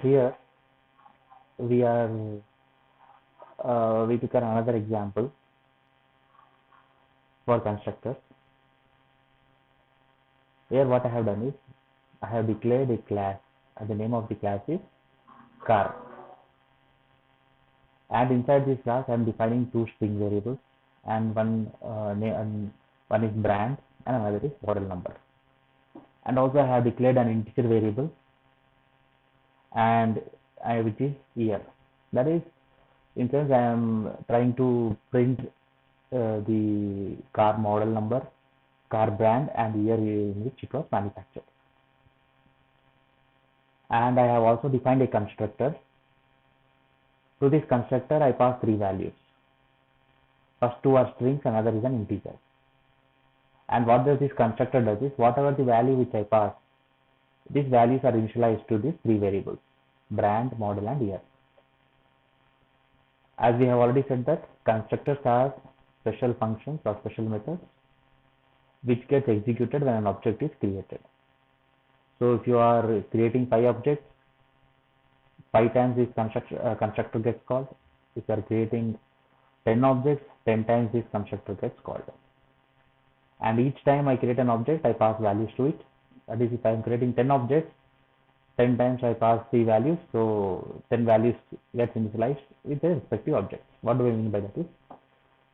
here we took another example for constructors. Here what I have done is I have declared a class and the name of the class is car, and inside this class I am defining two string variables, and one is brand and another is model number. And also I have declared an integer variable and which is year. That is, in sense I am trying to print the car model number, car brand, and year in which it was manufactured. And I have also defined a constructor. To this constructor I pass three values. First two are strings, another is an integer. And what does this constructor does is, whatever the value which I pass, these values are initialized to these three variables: brand, model, and year. As we have already said that constructors are special functions or special methods which gets executed when an object is created. So if you are creating 5 objects, 5 times this constructor gets called. If you are creating 10 objects, 10 times this constructor gets called. And each time I create an object, I pass values to it. That is, if I am creating 10 objects, 10 times I pass 3 values, so 10 values gets initialized with their respective objects. What do I mean by that is,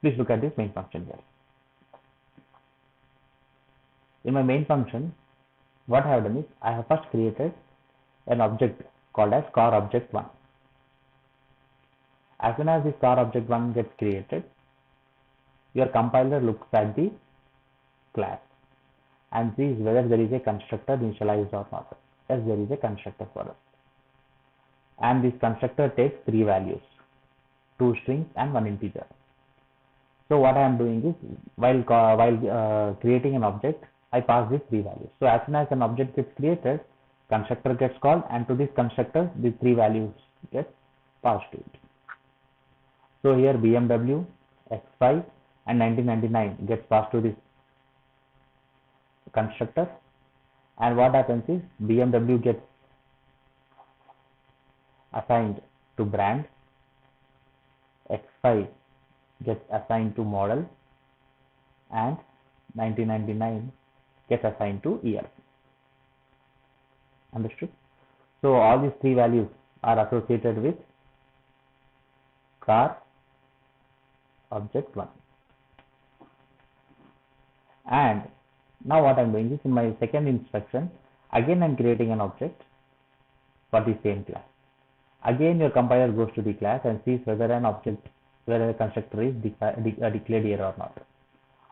please look at this main function here. In my main function, what I have done is, I have first created an object called as car object 1. As soon as this car object 1 gets created, your compiler looks at the class and sees whether there is a constructor initialized or not. Yes, there is a constructor for us. And this constructor takes 3 values, 2 strings and 1 integer. So what I am doing is, while creating an object, I pass these 3 values. So as soon as an object gets created, constructor gets called, and to this constructor these 3 values get passed to it. So here BMW, X5 and 1999 gets passed to this constructor, and what happens is BMW gets assigned to brand, X5 gets assigned to model, and 1999 gets assigned to year. Understood? So all these 3 values are associated with car object 1. And now what I am doing is, in my second instruction, again I am creating an object for the same class. Again your compiler goes to the class and sees whether a constructor is declared here or not,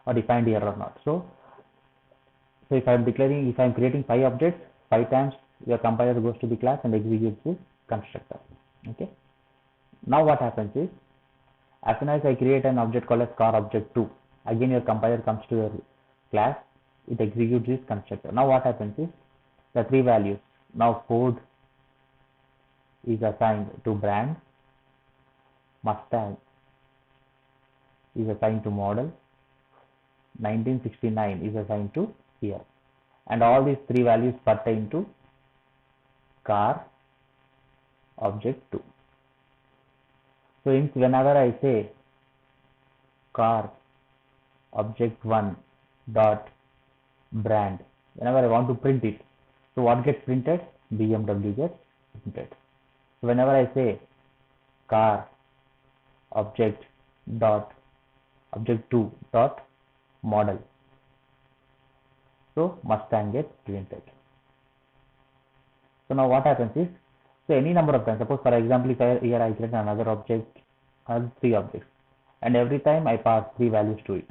or defined here or not. So if I am creating 5 objects, 5 times your compiler goes to the class and executes this constructor. Okay. Now what happens is, as soon as I create an object called as car object 2, again your compiler comes to your class, it executes this constructor. Now what happens is, the 3 values, now Ford is assigned to brand, Mustang is assigned to model, 1969 is assigned to year, and all these 3 values pertain to car object 2. So whenever I say car object 1 dot brand, whenever I want to print it, so what gets printed? BMW gets printed. So whenever I say car object 2 dot model, so Mustang gets printed. So now what happens is, so any number of times, suppose for example, if here I create another object, 3 objects, and every time I pass 3 values to it.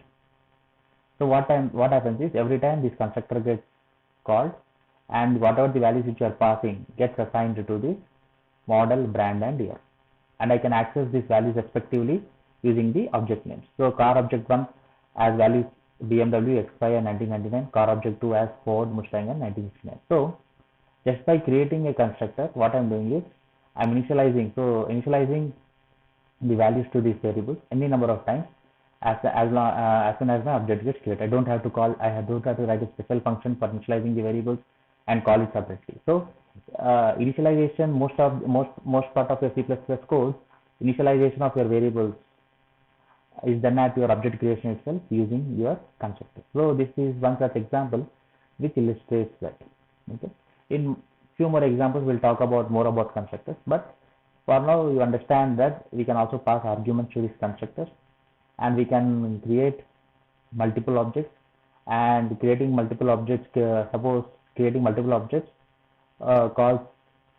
So what happens is, every time this constructor gets called, and whatever the values which you are passing gets assigned to this model, brand, and year, and I can access these values respectively using the object names. So car object 1 as values BMW, X5 and 1999, car object 2 as Ford, Mustang and 1969. So just by creating a constructor, what I am doing is, I am initializing the values to these variables any number of times as soon as my object gets created. I don't have to write a special function for initializing the variables and call it separately. So Initialization, most part of your C++ code, initialization of your variables is done at your object creation itself using your constructor. So this is one such example which illustrates that. Okay. In few more examples, we'll talk about more about constructors, but for now you understand that we can also pass arguments to these constructors, and we can create multiple objects, and creating multiple objects, suppose creating multiple objects calls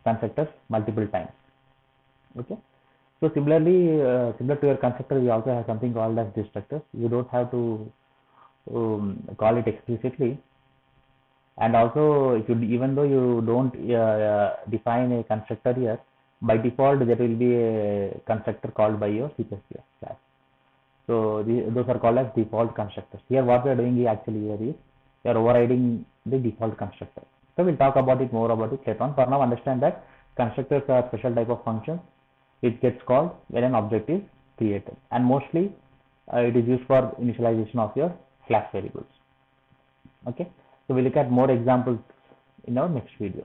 constructors multiple times. Okay. So similarly, similar to your constructor, we also have something called as destructors. You don't have to call it explicitly. And also, if you, even though you don't define a constructor here, by default there will be a constructor called by your C++ class. So those are called as default constructors. Here, what we are doing actually here is we are overriding the default constructor. So we'll talk about it more about it later on. For now, understand that constructors are special type of functions which gets called when an object is created, and mostly it is used for initialization of your class variables. Okay, so we look at more examples in our next video.